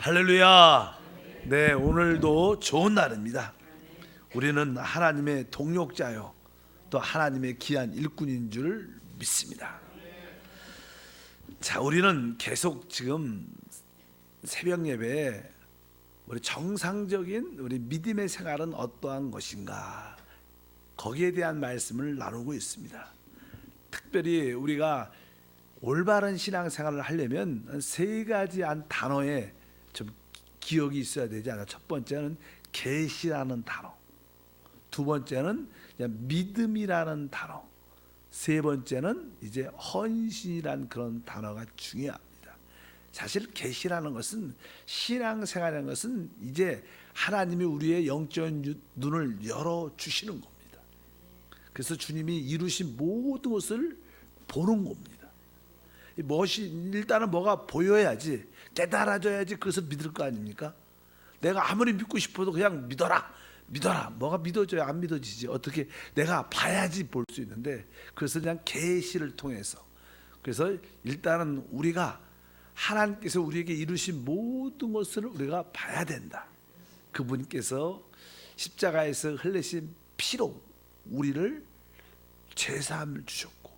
할렐루야. 네, 오늘도 좋은 날입니다. 우리는 하나님의 동역자요, 또 하나님의 귀한 일꾼인 줄 믿습니다. 자, 우리는 계속 지금 새벽 예배에 우리 정상적인 우리 믿음의 생활은 어떠한 것인가, 거기에 대한 말씀을 나누고 있습니다. 특별히 우리가 올바른 신앙생활을 하려면 세 가지 단어에 좀 기억이 있어야 되지 않아? 첫 번째는 계시라는 단어, 두 번째는 믿음이라는 단어, 세 번째는 이제 헌신이라는 그런 단어가 중요합니다. 사실 계시라는 것은, 신앙생활이라는 것은 이제 하나님이 우리의 영적 눈을 열어 주시는 겁니다. 그래서 주님이 이루신 모든 것을 보는 겁니다. 일단은 뭐가 보여야지, 깨달아져야지 그것을 믿을 거 아닙니까? 내가 아무리 믿고 싶어도 그냥 믿어라 뭐가 믿어져야 안 믿어지지. 어떻게 내가 봐야지 볼 수 있는데, 그래서 그냥 계시를 통해서, 그래서 일단은 우리가 하나님께서 우리에게 이루신 모든 것을 우리가 봐야 된다. 그분께서 십자가에서 흘리신 피로 우리를 죄사함을 주셨고,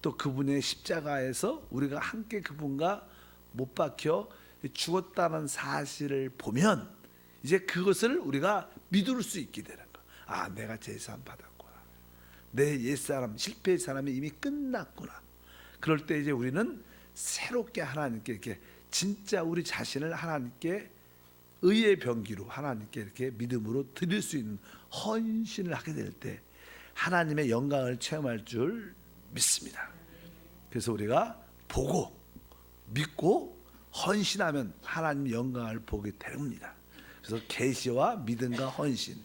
또 그분의 십자가에서 우리가 함께 그분과 못 박혀 죽었다는 사실을 보면 이제 그것을 우리가 믿을 수 있게 되는 거. 아, 내가 제사함 받았구나. 내 옛사람, 실패의 사람이 이미 끝났구나. 그럴 때 이제 우리는 새롭게 하나님께 이렇게 진짜 우리 자신을 하나님께 의의 병기로 하나님께 이렇게 믿음으로 드릴 수 있는 헌신을 하게 될 때 하나님의 영광을 체험할 줄 믿습니다. 그래서 우리가 보고 믿고 헌신하면 하나님의 영광을 보게 됩니다. 그래서 계시와 믿음과 헌신,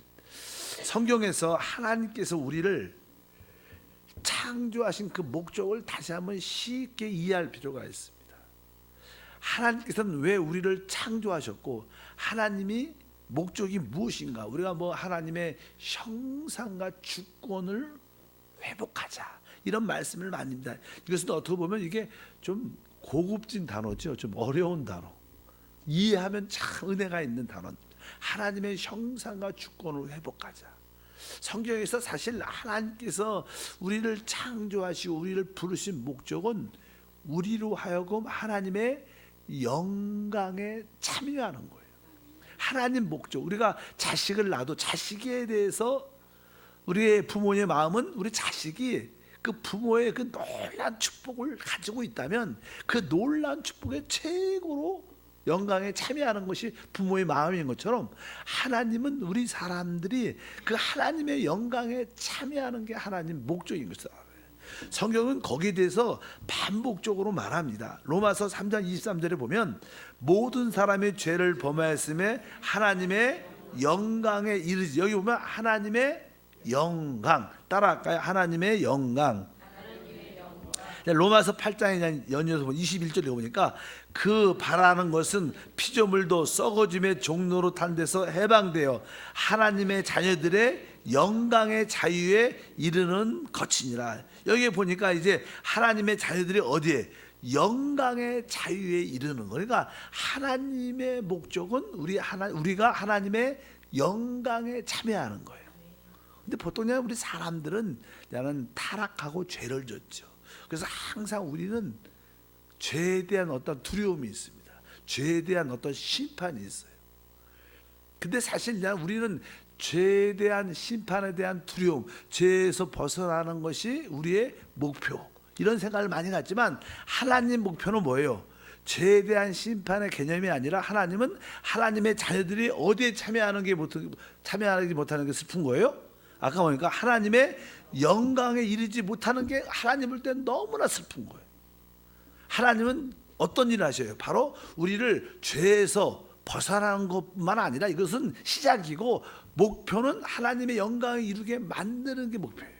성경에서 하나님께서 우리를 창조하신 그 목적을 다시 한번 쉽게 이해할 필요가 있습니다. 하나님께서는 왜 우리를 창조하셨고, 하나님이 목적이 무엇인가, 우리가 뭐 하나님의 형상과 주권을 회복하자, 이런 말씀을 많이 합니다. 이것은 어떻게 보면 이게 좀 고급진 단어죠. 좀 어려운 단어, 이해하면 참 은혜가 있는 단어입니다. 하나님의 형상과 주권을 회복하자. 성경에서 사실 하나님께서 우리를 창조하시고 우리를 부르신 목적은 우리로 하여금 하나님의 영광에 참여하는 거예요. 하나님 목적, 우리가 자식을 낳아도 자식에 대해서 우리의 부모의 마음은 우리 자식이 그 부모의 그 놀라운 축복을 가지고 있다면 그 놀라운 축복의 최고로 영광에 참여하는 것이 부모의 마음인 것처럼, 하나님은 우리 사람들이 그 하나님의 영광에 참여하는 게 하나님 목적인 것이다. 성경은 거기에 대해서 반복적으로 말합니다. 로마서 3장 23절에 보면 모든 사람이 죄를 범하였음에 하나님의 영광에 이르지. 여기 보면 하나님의 영광, 따라할까요? 하나님의 영광. 로마서 8장에 연이어서 21절에 보니까 그 바라는 것은 피조물도 썩어짐의 종로로 탄 데서 해방되어 하나님의 자녀들의 영광의 자유에 이르는 것이니라. 여기에 보니까 이제 하나님의 자녀들이 어디에? 영광의 자유에 이르는 거니까, 그러니까 하나님의 목적은 우리가 하나님의 영광에 참여하는 거예요. 근데 보통 우리 사람들은 나는 타락하고 죄를 졌죠. 그래서 항상 우리는 죄에 대한 어떤 두려움이 있습니다. 죄에 대한 어떤 심판이 있어요. 근데 사실 우리는 죄에 대한 심판에 대한 두려움, 죄에서 벗어나는 것이 우리의 목표, 이런 생각을 많이 갖지만 하나님 목표는 뭐예요? 죄에 대한 심판의 개념이 아니라, 하나님은 하나님의 자녀들이 어디에 참여하지 못하는 게 슬픈 거예요? 아까 보니까 하나님의 영광에 이르지 못하는 게 하나님 볼 때는 너무나 슬픈 거예요. 하나님은 어떤 일을 하셔요? 바로 우리를 죄에서 벗어나는 것만 아니라, 이것은 시작이고 목표는 하나님의 영광에 이르게 만드는 게 목표예요.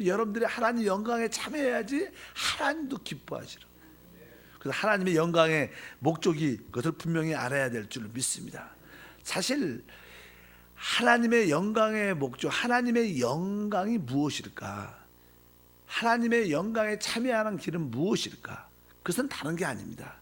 여러분들이 하나님 영광에 참여해야지 하나님도 기뻐하시는 거예요. 그래서 하나님의 영광의 목적이, 그것을 분명히 알아야 될 줄 믿습니다. 사실 하나님의 영광의 목적, 하나님의 영광이 무엇일까? 하나님의 영광에 참여하는 길은 무엇일까? 그것은 다른 게 아닙니다.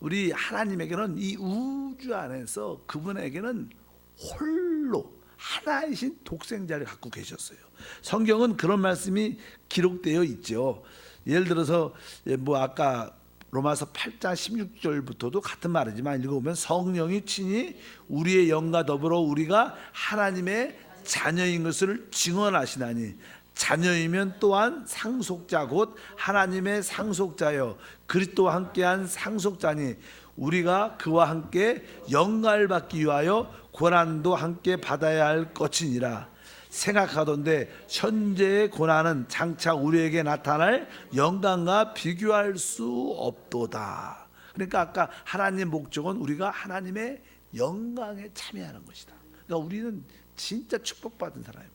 우리 하나님에게는 이 우주 안에서 그분에게는 홀로 하나이신 독생자를 갖고 계셨어요. 성경은 그런 말씀이 기록되어 있죠. 예를 들어서 뭐 아까 로마서 8장 16절부터도 같은 말이지만 읽어보면 성령이 친히 우리의 영과 더불어 우리가 하나님의 자녀인 것을 증언하시나니 자녀이면 또한 상속자 곧 하나님의 상속자여 그리스도와 함께한 상속자니 우리가 그와 함께 영광을 받기 위하여 고난도 함께 받아야 할 것이니라. 생각하던대 현재의 고난은 장차 우리에게 나타날 영광과 비교할 수 없도다. 그러니까 아까 하나님의 목적은 우리가 하나님의 영광에 참여하는 것이다. 그러니까 우리는 진짜 축복받은 사람입니다.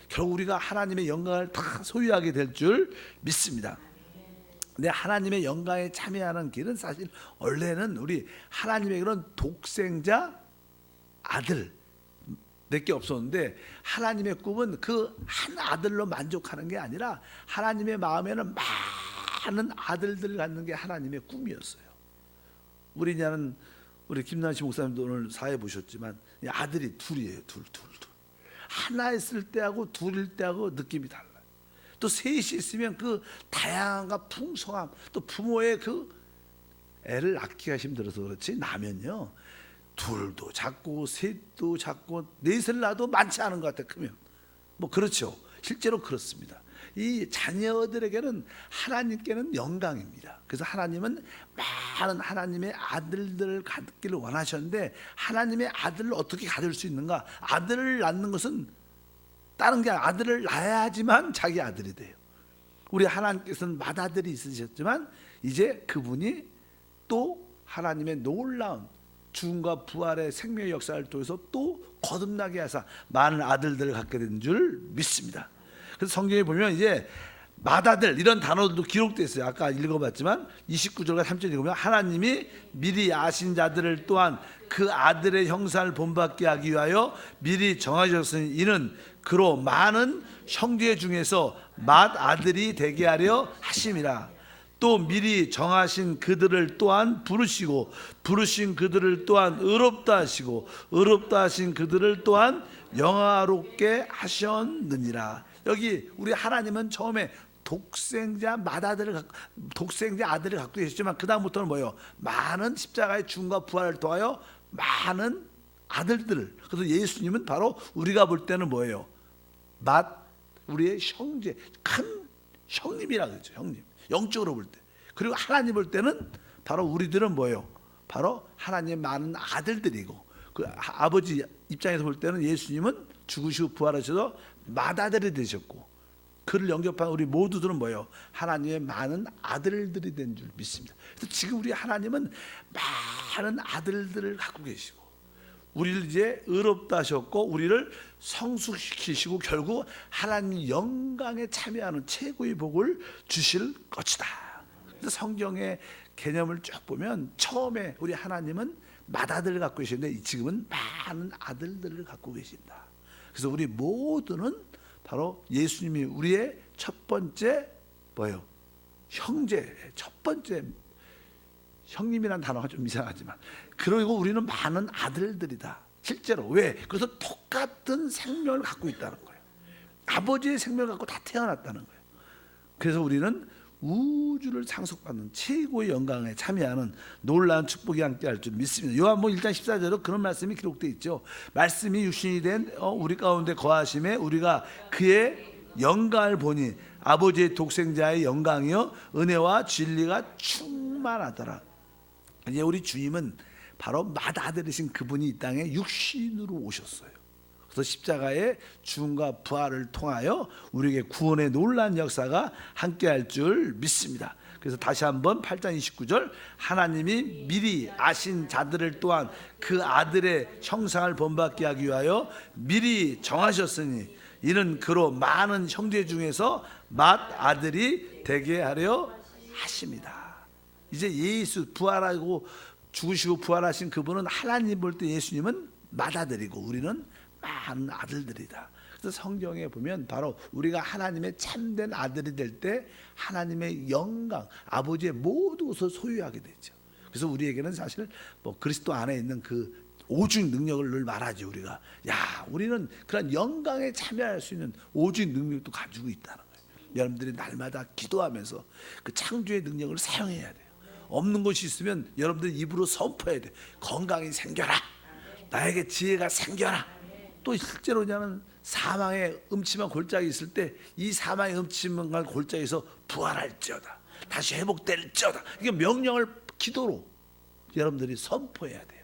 결국 우리가 하나님의 영광을 다 소유하게 될 줄 믿습니다. 근데 하나님의 영광에 참여하는 길은 사실 원래는 우리 하나님의 그런 독생자 아들 몇 개 없었는데 하나님의 꿈은 그 한 아들로 만족하는 게 아니라 하나님의 마음에는 많은 아들들을 갖는 게 하나님의 꿈이었어요. 우리 김남시 목사님도 오늘 사회 보셨지만 아들이 둘이에요. 둘. 하나 있을 때하고 둘일 때하고 느낌이 달라요. 또 셋이 있으면 그 다양함과 풍성함, 또 부모의 그 애를 낳기가 힘들어서 그렇지 나면요 둘도 작고 셋도 작고 넷을 낳아도 많지 않은 것 같아요. 크면 뭐 그렇죠. 실제로 그렇습니다. 이 자녀들에게는 하나님께는 영광입니다. 그래서 하나님은 많은 하나님의 아들들을 갖기를 원하셨는데 하나님의 아들을 어떻게 가질 수 있는가? 아들을 낳는 것은 다른 게 아니라 아들을 낳아야지만 자기 아들이 돼요. 우리 하나님께서는 맏아들이 있으셨지만 이제 그분이 또 하나님의 놀라운 죽음과 부활의 생명의 역사를 통해서 또 거듭나게 하사 많은 아들들을 갖게 된 줄 믿습니다. 그래서 성경에 보면 이제 맏아들 이런 단어들도 기록되어 있어요. 아까 읽어봤지만 29절과 3절 읽으면 하나님이 미리 아신 자들을 또한 그 아들의 형상을 본받게 하기 위하여 미리 정하셨으니 이는 그로 많은 형제 중에서 맏아들이 되게 하려 하심이라. 또 미리 정하신 그들을 또한 부르시고 부르신 그들을 또한 의롭다 하시고 의롭다 하신 그들을 또한 영화롭게 하셨느니라. 여기 우리 하나님은 처음에 독생자 아들을 갖고 계셨지만 그 다음부터는 뭐예요? 많은 십자가의 죽음과 부활을 통하여 많은 아들들을. 그래서 예수님은 바로 우리가 볼 때는 뭐예요? 우리의 형제, 큰 형님이라 그러죠. 형님. 영적으로 볼 때. 그리고 하나님 볼 때는 바로 우리들은 뭐예요? 바로 하나님의 많은 아들들이고 그 아버지 입장에서 볼 때는 예수님은 죽으시고 부활하셔서 맏아들이 되셨고 그를 영접한 우리 모두들은 뭐예요? 하나님의 많은 아들들이 된 줄 믿습니다. 그래서 지금 우리 하나님은 많은 아들들을 갖고 계시고 우리를 이제 의롭다 하셨고 우리를 성숙시키시고 결국 하나님 영광에 참여하는 최고의 복을 주실 것이다. 그래서 성경의 개념을 쭉 보면 처음에 우리 하나님은 맏아들을 갖고 계시는데 지금은 많은 아들들을 갖고 계신다. 그래서 우리 모두는 바로 예수님이 우리의 첫 번째 뭐예요? 형제, 첫 번째 형님이라는 단어가 좀 이상하지만 그리고 우리는 많은 아들들이다. 실제로 왜? 그래서 똑같은 생명을 갖고 있다는 거예요. 아버지의 생명을 갖고 다 태어났다는 거예요. 그래서 우리는 우주를 상속받는 최고의 영광에 참여하는 놀라운 축복이 함께할 줄 믿습니다. 요한복음 1장 14절로 그런 말씀이 기록되어 있죠. 말씀이 육신이 된 우리 가운데 거하심에 우리가 그의 영광을 보니 아버지의 독생자의 영광이요 은혜와 진리가 충만하더라. 이제 우리 주님은 바로 맏아들이신 그분이 이 땅에 육신으로 오셨어요. 그래서 십자가의 죽음과 부활을 통하여 우리에게 구원의 놀라운 역사가 함께할 줄 믿습니다. 그래서 다시 한번 8장 29절 하나님이 미리 아신 자들을 또한 그 아들의 형상을 본받게 하기 위하여 미리 정하셨으니 이는 그로 많은 형제 중에서 맏아들이 되게 하려 하십니다. 이제 예수 부활하고 죽으시고 부활하신 그분은 하나님 볼 때 예수님은 맏아들이고 우리는 많은 아들들이다. 그래서 성경에 보면 바로 우리가 하나님의 참된 아들이 될 때 하나님의 영광, 아버지의 모든 것을 소유하게 되죠. 그래서 우리에게는 사실 뭐 그리스도 안에 있는 그 오직 능력을 늘 말하지. 우리가 우리는 그런 영광에 참여할 수 있는 오직 능력도 가지고 있다는 거예요. 여러분들이 날마다 기도하면서 그 창조의 능력을 사용해야 돼요. 없는 것이 있으면 여러분들 입으로 선포해야 돼요. 건강이 생겨라, 나에게 지혜가 생겨라. 또 실제로냐는 사망의 음침한 골짜기 있을 때 이 사망의 음침한 골짜기에서 부활할지어다, 다시 회복될지어다. 이게 명령을 기도로 여러분들이 선포해야 돼요.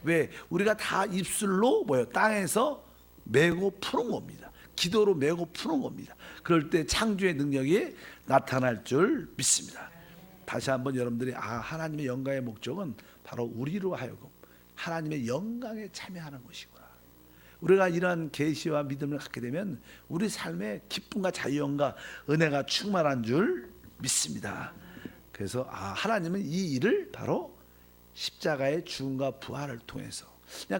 왜? 우리가 다 입술로 땅에서 메고 푸는 겁니다. 기도로 메고 푸는 겁니다. 그럴 때 창조의 능력이 나타날 줄 믿습니다. 다시 한번 여러분들이 하나님의 영광의 목적은 바로 우리로 하여금 하나님의 영광에 참여하는 것이구나. 우리가 이러한 계시와 믿음을 갖게 되면 우리 삶에 기쁨과 자유함과 은혜가 충만한 줄 믿습니다. 그래서 하나님은 이 일을 바로 십자가의 죽음과 부활을 통해서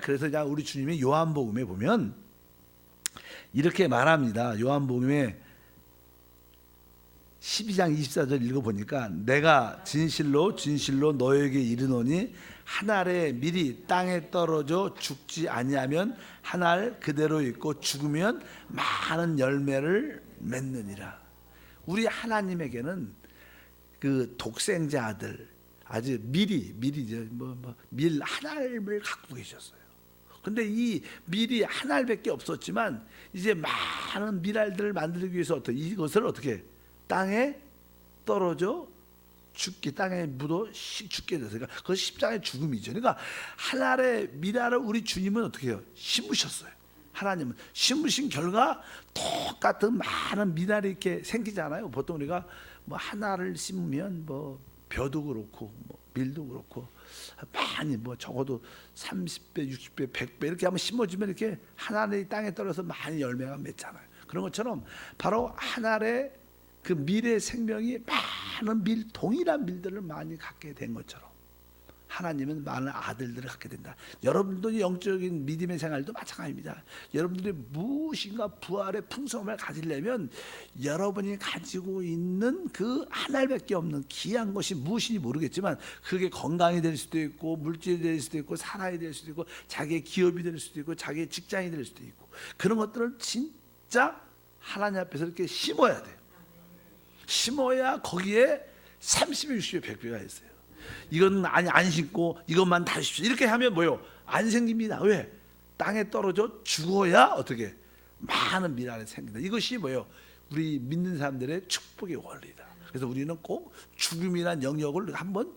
그래서 우리 주님이 요한복음에 보면 이렇게 말합니다. 요한복음에 12장 24절 읽어보니까 내가 진실로 진실로 너에게 이르노니 한 알에 밀이 땅에 떨어져 죽지 아니하면 한 알 그대로 있고 죽으면 많은 열매를 맺느니라. 우리 하나님에게는 그 독생자들 아주 밀이죠. 밀 한 알을 갖고 계셨어요. 근데 이 밀이 한 알밖에 없었지만 이제 많은 밀알들을 만들기 위해서 이것을 어떻게 땅에 떨어져 죽기, 땅에 묻어 죽게 됐어요. 그것이 십자가의 죽음이죠. 그러니까 한 알의 밀알을 우리 주님은 어떻게 해요? 심으셨어요. 하나님은 심으신 결과 똑같은 많은 밀알이 이렇게 생기잖아요. 보통 우리가 한 알을 심으면 벼도 그렇고 밀도 그렇고 많이 적어도 30배, 60배, 100배 이렇게 한번 심어주면 이렇게 한 알이 땅에 떨어져서 많이 열매가 맺잖아요. 그런 것처럼 바로 한 알의 그 밀의 생명이 많은 동일한 밀들을 많이 갖게 된 것처럼 하나님은 많은 아들들을 갖게 된다. 여러분도 영적인 믿음의 생활도 마찬가지입니다. 여러분들이 무엇인가 부활의 풍성함을 가지려면 여러분이 가지고 있는 그 한 알밖에 없는 귀한 것이 무엇인지 모르겠지만 그게 건강이 될 수도 있고 물질이 될 수도 있고 사랑이 될 수도 있고 자기의 기업이 될 수도 있고 자기의 직장이 될 수도 있고 그런 것들을 진짜 하나님 앞에서 이렇게 심어야 돼요. 심어야 거기에 30배, 60배, 100배가 있어요. 이건 안 심고 이것만 다 십시오. 이렇게 하면 안 생깁니다. 왜? 땅에 떨어져 죽어야 어떻게 많은 밀알이 생긴다. 이것이 우리 믿는 사람들의 축복의 원리다. 그래서 우리는 꼭 죽음이란 영역을 한번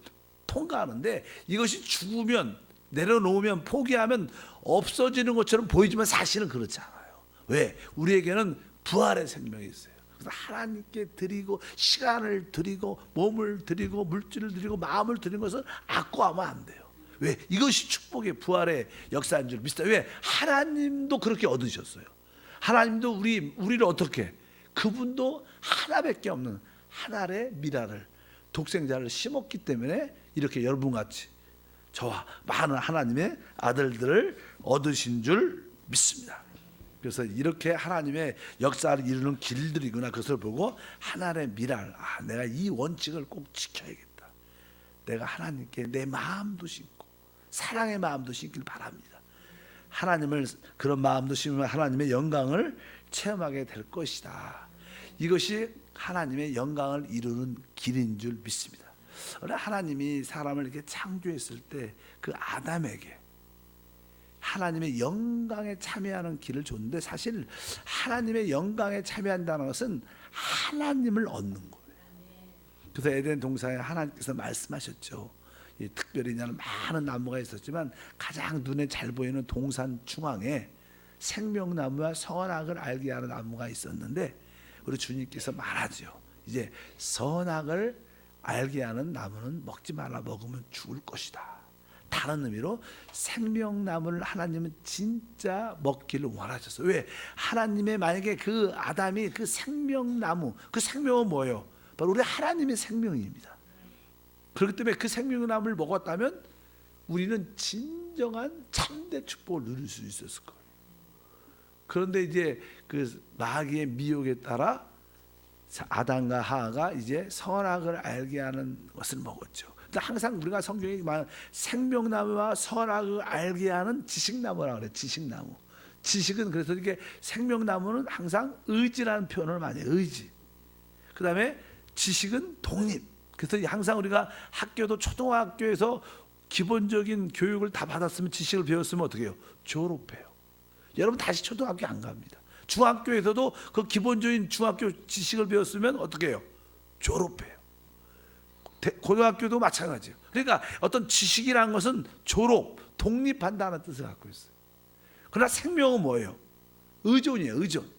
통과하는데 이것이 죽으면 내려놓으면 포기하면 없어지는 것처럼 보이지만 사실은 그렇지 않아요. 왜? 우리에게는 부활의 생명이 있어요. 그래서 하나님께 드리고 시간을 드리고 몸을 드리고 물질을 드리고 마음을 드리는 것을 아까워하면 안 돼요. 왜? 이것이 축복의 부활의 역사인 줄 믿어요. 왜? 하나님도 그렇게 얻으셨어요. 하나님도 우리를 어떻게? 그분도 하나밖에 없는 한 알의 밀알을 독생자를 심었기 때문에 이렇게 여러분같이 저와 많은 하나님의 아들들을 얻으신 줄 믿습니다. 그래서 이렇게 하나님의 역사를 이루는 길들이구나. 그것을 보고 하나님의 밀알, 내가 이 원칙을 꼭 지켜야겠다. 내가 하나님께 내 마음도 심고 사랑의 마음도 심길 바랍니다. 하나님을 그런 마음도 심으면 하나님의 영광을 체험하게 될 것이다. 이것이 하나님의 영광을 이루는 길인 줄 믿습니다. 하나님이 사람을 이렇게 창조했을 때 그 아담에게 하나님의 영광에 참여하는 길을 줬는데 사실 하나님의 영광에 참여한다는 것은 하나님을 얻는 거예요. 그래서 에덴 동산에 하나님께서 말씀하셨죠. 특별히 많은 나무가 있었지만 가장 눈에 잘 보이는 동산 중앙에 생명나무와 선악을 알게 하는 나무가 있었는데 우리 주님께서 말하죠. 이제 선악을 알게 하는 나무는 먹지 말라. 먹으면 죽을 것이다. 다른 의미로 생명나무를 하나님은 진짜 먹기를 원하셨어요. 왜? 하나님의 만약에 그 아담이 그 생명나무, 그 생명은 뭐예요? 바로 우리 하나님의 생명입니다. 그렇기 때문에 그 생명나무를 먹었다면 우리는 진정한 참된 축복을 누릴 수 있었을 거예요. 그런데 이제 그 마귀의 미혹에 따라 아담과 하와가 이제 선악을 알게 하는 것을 먹었죠. 항상 우리가 성경에 말하는 생명나무와 선악을 알게 하는 지식나무라고 그래요. 지식나무. 지식은 그래서 이게 생명나무는 항상 의지라는 표현을 많이 해요. 의지. 그 다음에 지식은 독립. 그래서 항상 우리가 학교도 초등학교에서 기본적인 교육을 다 받았으면 지식을 배웠으면 어떻게 해요? 졸업해요. 여러분 다시 초등학교 안 갑니다. 중학교에서도 그 기본적인 중학교 지식을 배웠으면 어떻게 해요? 졸업해요. 고등학교도 마찬가지예요. 그러니까 어떤 지식이라는 것은 졸업, 독립한다는 뜻을 갖고 있어요. 그러나 생명은 뭐예요? 의존이에요. 의존.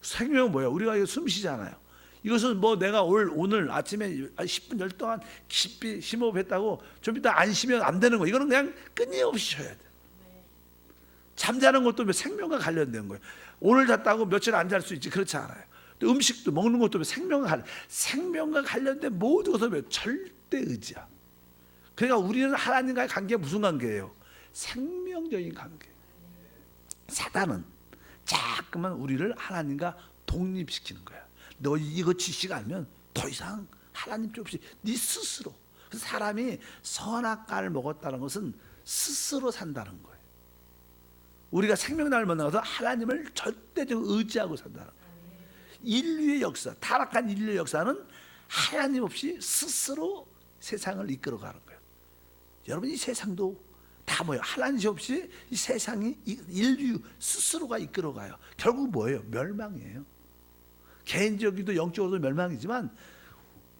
생명은 뭐예요? 우리가 이거 숨 쉬잖아요. 이것은 뭐 내가 오늘 아침에 10분 10분 동안 깊이 심호흡했다고 좀 이따 안 쉬면 안 되는 거예요. 이거는 그냥 끊임없이 쉬어야 돼요. 잠자는 것도 생명과 관련된 거예요. 오늘 잤다고 며칠 안 잘 수 있지, 그렇지 않아요. 또 음식도 먹는 것도 생명과 관련된 모든 것은 절대 의지야. 그러니까 우리는 하나님과의 관계가 무슨 관계예요? 생명적인 관계. 사단은 자꾸만 우리를 하나님과 독립시키는 거야. 너 이거 지식 알면 더 이상 하나님 쪽 없이 네 스스로. 그래서 사람이 선악과를 먹었다는 것은 스스로 산다는 거예요. 우리가 생명나무를 만나서 하나님을 절대적으로 의지하고 산다는 거예요. 인류의 역사, 타락한 인류의 역사는 하나님 없이 스스로 세상을 이끌어가는 거예요. 여러분 이 세상도 다 뭐예요? 하나님 없이 이 세상이 인류 스스로가 이끌어가요. 결국 뭐예요? 멸망이에요. 개인적이도 영적으로도 멸망이지만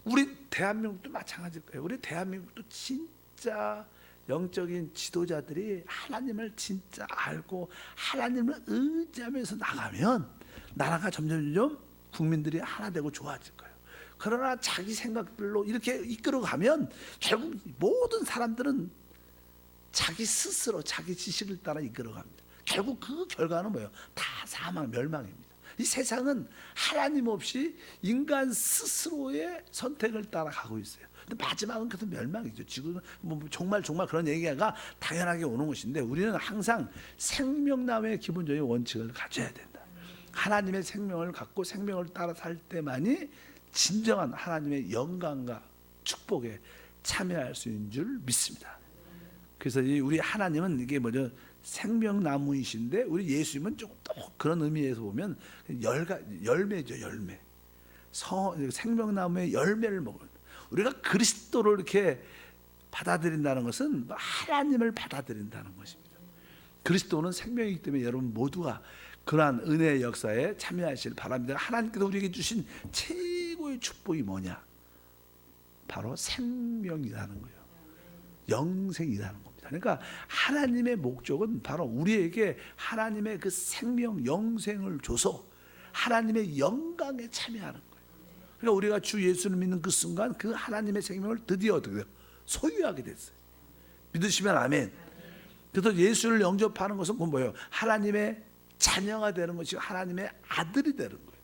우리 대한민국도 마찬가지일 거예요. 우리 대한민국도 진짜 영적인 지도자들이 하나님을 진짜 알고 하나님을 의지하면서 나가면 나라가 점점 국민들이 하나 되고 좋아질 거예요. 그러나 자기 생각들로 이렇게 이끌어가면 결국 모든 사람들은 자기 스스로 자기 지식을 따라 이끌어갑니다. 결국 그 결과는 뭐예요? 다 사망, 멸망입니다. 이 세상은 하나님 없이 인간 스스로의 선택을 따라 가고 있어요. 근데 마지막은 그래서 멸망이죠. 지금은 뭐 정말 그런 얘기가 당연하게 오는 것인데 우리는 항상 생명나무의 기본적인 원칙을 가져야 된다. 하나님의 생명을 갖고 생명을 따라 살 때만이 진정한 하나님의 영광과 축복에 참여할 수 있는 줄 믿습니다. 그래서 우리 하나님은 이게 뭐죠? 생명나무이신데 우리 예수님은 조금 또 그런 의미에서 보면 열매죠. 열매. 생명나무의 열매를 먹는. 우리가 그리스도를 이렇게 받아들인다는 것은 하나님을 받아들인다는 것입니다. 그리스도는 생명이기 때문에 여러분 모두가 그러한 은혜의 역사에 참여하시길 바랍니다. 하나님께서 우리에게 주신 최고의 축복이 뭐냐? 바로 생명이라는 거예요. 영생이라는 겁니다. 그러니까 하나님의 목적은 바로 우리에게 하나님의 그 생명, 영생을 줘서 하나님의 영광에 참여하는 거예요. 그러니까 우리가 주 예수를 믿는 그 순간 그 하나님의 생명을 드디어 어떻게 돼요? 소유하게 됐어요. 믿으시면 아멘. 그래서 예수를 영접하는 것은 그건 뭐예요? 하나님의 자녀가 되는 것이고 하나님의 아들이 되는 거예요.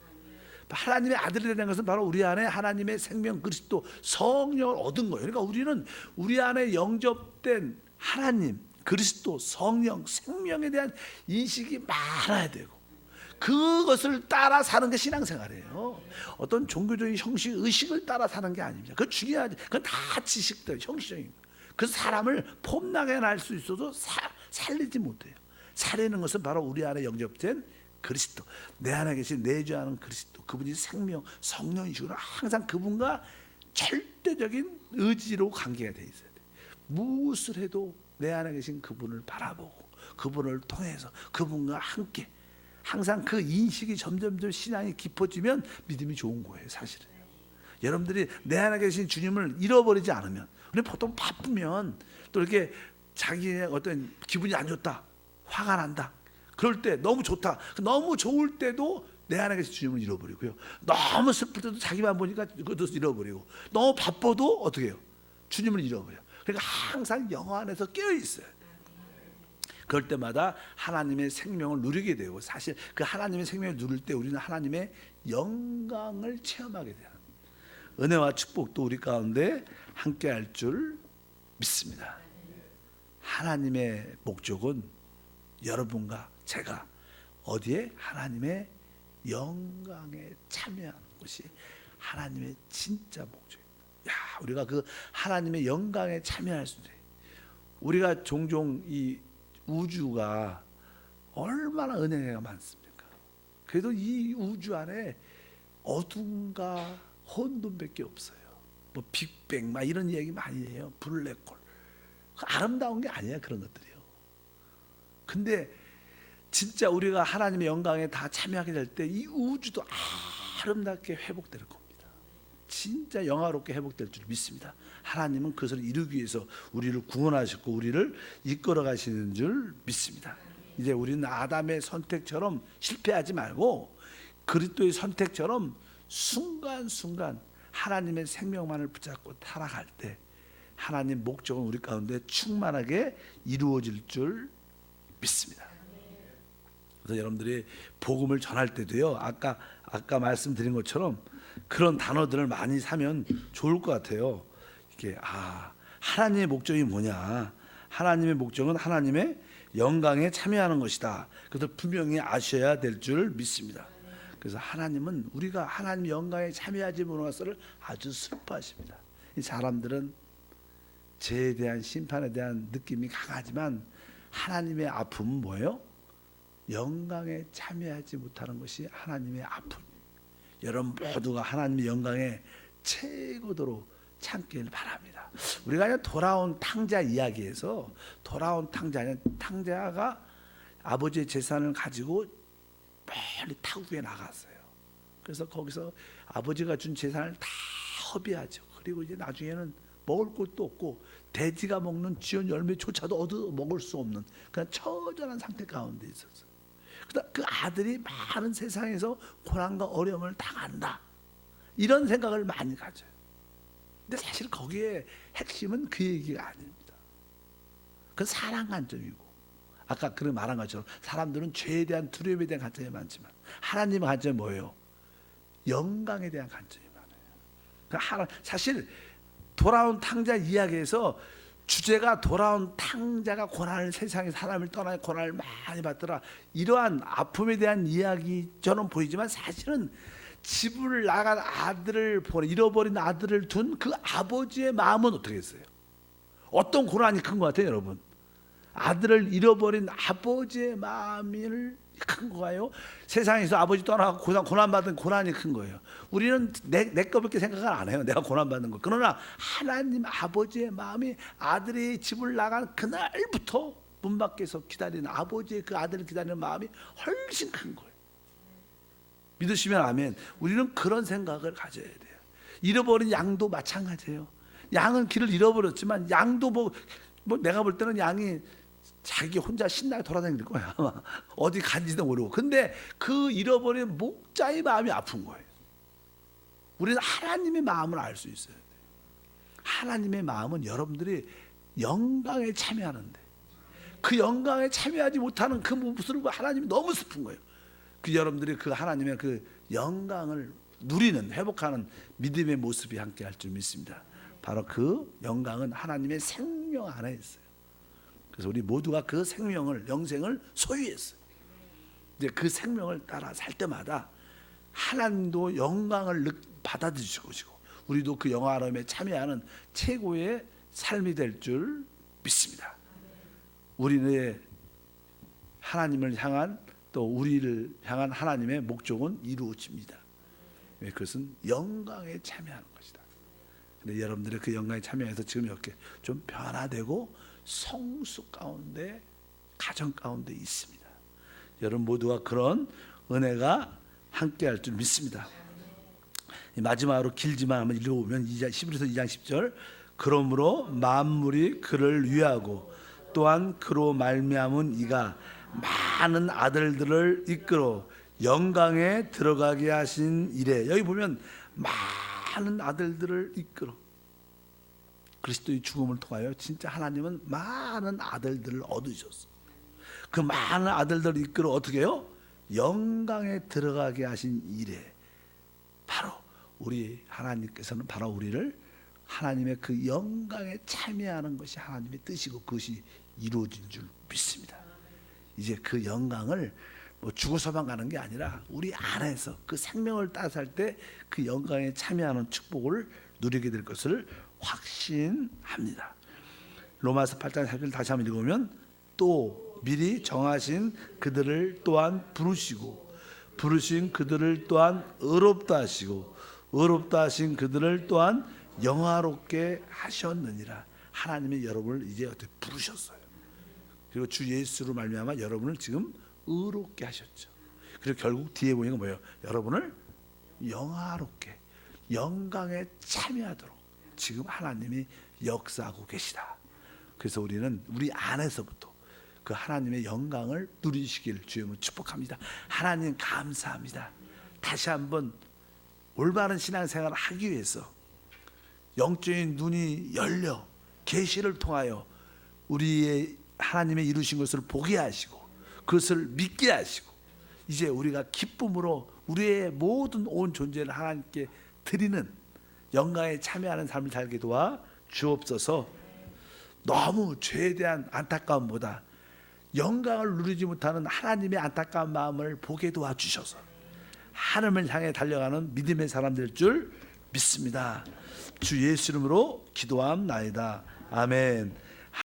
하나님의 아들이 되는 것은 바로 우리 안에 하나님의 생명 그리스도 성령을 얻은 거예요. 그러니까 우리는 우리 안에 영접된 하나님 그리스도 성령 생명에 대한 인식이 많아야 되고 그것을 따라 사는 게 신앙생활이에요. 어떤 종교적인 형식 의식을 따라 사는 게 아닙니다. 그건 중요하지. 그건 다 지식들 형식적인 거예요. 그래서 사람을 폼나게 날 수 있어도 살리지 못해요. 살리는 것은 바로 우리 안에 영접된 그리스도, 내 안에 계신 내주하는 그리스도, 그분이 생명, 성령이시구나. 항상 그분과 절대적인 의지로 관계가 돼 있어야 돼. 무엇을 해도 내 안에 계신 그분을 바라보고 그분을 통해서 그분과 함께 항상 그 인식이 점점 신앙이 깊어지면 믿음이 좋은 거예요. 사실은 여러분들이 내 안에 계신 주님을 잃어버리지 않으면, 우리 보통 바쁘면 또 이렇게 자기의 어떤 기분이 안 좋다, 화가 난다, 그럴 때 너무 좋다, 너무 좋을 때도 내 안에 계신 주님을 잃어버리고요. 너무 슬플 때도 자기만 보니까 그것도 잃어버리고, 너무 바빠도 어떻게 해요? 주님을 잃어버려. 그러니까 항상 영어 안에서 깨어 있어요. 그럴 때마다 하나님의 생명을 누리게 되고, 사실 그 하나님의 생명을 누릴 때 우리는 하나님의 영광을 체험하게 돼요. 은혜와 축복도 우리 가운데 함께 할 줄 믿습니다. 하나님의 목적은 여러분과 제가 어디에? 하나님의 영광에 참여하는 것이 하나님의 진짜 목적입니다. 우리가 그 하나님의 영광에 참여할 수 있어요. 우리가 종종 이 우주가 얼마나 은혜가 많습니까? 그래도 이 우주 안에 어둠과 혼돈밖에 없어요. 뭐 빅뱅 막 이런 얘기 많이 해요. 블랙홀. 아름다운 게 아니야 그런 것들이요. 근데 진짜 우리가 하나님의 영광에 다 참여하게 될 때 이 우주도 아름답게 회복될 겁니다. 진짜 영화롭게 회복될 줄 믿습니다. 하나님은 그것을 이루기 위해서 우리를 구원하셨고 우리를 이끌어 가시는 줄 믿습니다. 이제 우리는 아담의 선택처럼 실패하지 말고 그리스도의 선택처럼 순간순간 하나님의 생명만을 붙잡고 타락할 때 하나님 목적은 우리 가운데 충만하게 이루어질 줄 믿습니다. 그래서 여러분들이 복음을 전할 때도요, 아까 말씀드린 것처럼 그런 단어들을 많이 사면 좋을 것 같아요. 이게 하나님의 목적이 뭐냐? 하나님의 목적은 하나님의 영광에 참여하는 것이다. 그래서 분명히 아셔야 될 줄 믿습니다. 그래서 하나님은 우리가 하나님의 영광에 참여하지 못한 것을 아주 슬퍼하십니다. 이 사람들은 죄에 대한 심판에 대한 느낌이 강하지만 하나님의 아픔은 뭐예요? 영광에 참여하지 못하는 것이 하나님의 아픔이에요. 여러분 모두가 하나님의 영광에 최고도로 참기를 바랍니다. 우리가 그냥 돌아온 탕자 이야기에서 돌아온 탕자가 아버지의 재산을 가지고 멀리 타국에 나갔어요. 그래서 거기서 아버지가 준 재산을 다 허비하죠. 그리고 이제 나중에는 먹을 것도 없고 돼지가 먹는 지원 열매조차도 얻어 먹을 수 없는 그냥 처절한 상태 가운데 있었어요. 그러다 그 아들이 많은 세상에서 고난과 어려움을 당한다, 이런 생각을 많이 가져요. 근데 사실 거기에 핵심은 그 얘기가 아닙니다. 그 사랑 관점이고, 아까 그런 말한 것처럼 사람들은 죄에 대한 두려움에 대한 관점이 많지만 하나님의 관점이 뭐예요? 영광에 대한 관점이 많아요. 사실 돌아온 탕자 이야기에서 주제가 돌아온 탕자가 고난을, 세상에 사람을 떠나 고난을 많이 받더라, 이러한 아픔에 대한 이야기처럼 보이지만 사실은 집을 나간 아들을 보내, 잃어버린 아들을 둔 그 아버지의 마음은 어떻게 했어요? 어떤 고난이 큰 것 같아요, 여러분? 아들을 잃어버린 아버지의 마음이 큰 거예요? 세상에서 아버지 떠나고 고난받은 고난이 큰 거예요? 우리는 내 거밖에 생각을 안 해요. 내가 고난받는 거. 그러나 하나님 아버지의 마음이 아들이 집을 나간 그날부터 문 밖에서 기다리는 아버지의 그 아들을 기다리는 마음이 훨씬 큰 거예요. 믿으시면 아멘. 우리는 그런 생각을 가져야 돼요. 잃어버린 양도 마찬가지예요. 양은 길을 잃어버렸지만 양도 뭐 내가 볼 때는 양이 자기 혼자 신나게 돌아다닐 거야. 어디 간지도 모르고. 근데 그 잃어버린 목자의 마음이 아픈 거예요. 우리는 하나님의 마음을 알 수 있어야 돼요. 하나님의 마음은 여러분들이 영광에 참여하는데 그 영광에 참여하지 못하는 그 모습을 하나님이 너무 슬픈 거예요. 그 여러분들이 그 하나님의 그 영광을 누리는, 회복하는 믿음의 모습이 함께 할 줄 믿습니다. 바로 그 영광은 하나님의 생명 안에 있어요. 그래서 우리 모두가 그 생명을, 영생을 소유했어요. 이제 그 생명을 따라 살 때마다 하나님도 영광을 받아들이시고 우리도 그 영화로움에 참여하는 최고의 삶이 될 줄 믿습니다. 우리의 하나님을 향한, 또 우리를 향한 하나님의 목적은 이루어집니다. 그것은 영광에 참여하는 것이다. 근데 여러분들의 그 영광에 참여해서 지금 이렇게 좀 변화되고 성숙 가운데, 가정 가운데 있습니다. 여러분 모두가 그런 은혜가 함께 할 줄 믿습니다. 마지막으로 길지만 한번 읽어보면 11에서 2장 10절, 그러므로 만물이 그를 위하고 또한 그로 말미암은 이가 많은 아들들을 이끌어 영광에 들어가게 하신 이래. 여기 보면 많은 아들들을 이끌어, 그리스도의 죽음을 통하여 진짜 하나님은 많은 아들들을 얻으셨어. 그 많은 아들들을 이끌어 어떻게 해요? 영광에 들어가게 하신 이래. 바로 우리 하나님께서는 바로 우리를 하나님의 그 영광에 참여하는 것이 하나님의 뜻이고 그것이 이루어진 줄 믿습니다. 이제 그 영광을 뭐 죽어서만 가는 게 아니라 우리 안에서 그 생명을 따라 살 때 그 영광에 참여하는 축복을 누리게 될 것을 확신합니다. 로마서 8장 3절 다시 한번 읽으면 또 미리 정하신 그들을 또한 부르시고 부르신 그들을 또한 의롭다 하시고 의롭다 하신 그들을 또한 영화롭게 하셨느니라. 하나님이 여러분을 이제 어떻게 부르셨어요. 그리고 주 예수로 말미암아 여러분을 지금 의롭게 하셨죠. 그리고 결국 뒤에 보니까 뭐예요? 여러분을 영화롭게 영광에 참여하도록 지금 하나님이 역사하고 계시다. 그래서 우리는 우리 안에서부터 그 하나님의 영광을 누리시길 주님을 축복합니다. 하나님 감사합니다. 다시 한번 올바른 신앙생활을 하기 위해서 영적인 눈이 열려 계시를 통하여 우리의 하나님의 이루신 것을 보게 하시고 그것을 믿게 하시고 이제 우리가 기쁨으로 우리의 모든 온 존재를 하나님께 드리는 영광에 참여하는 삶을 살게 도와 주옵소서. 너무 죄에 대한 안타까움보다 영광을 누리지 못하는 하나님의 안타까운 마음을 보게 도와주셔서 하나님을 향해 달려가는 믿음의 사람 될 줄 믿습니다. 주 예수 이름으로 기도함나이다. 아멘.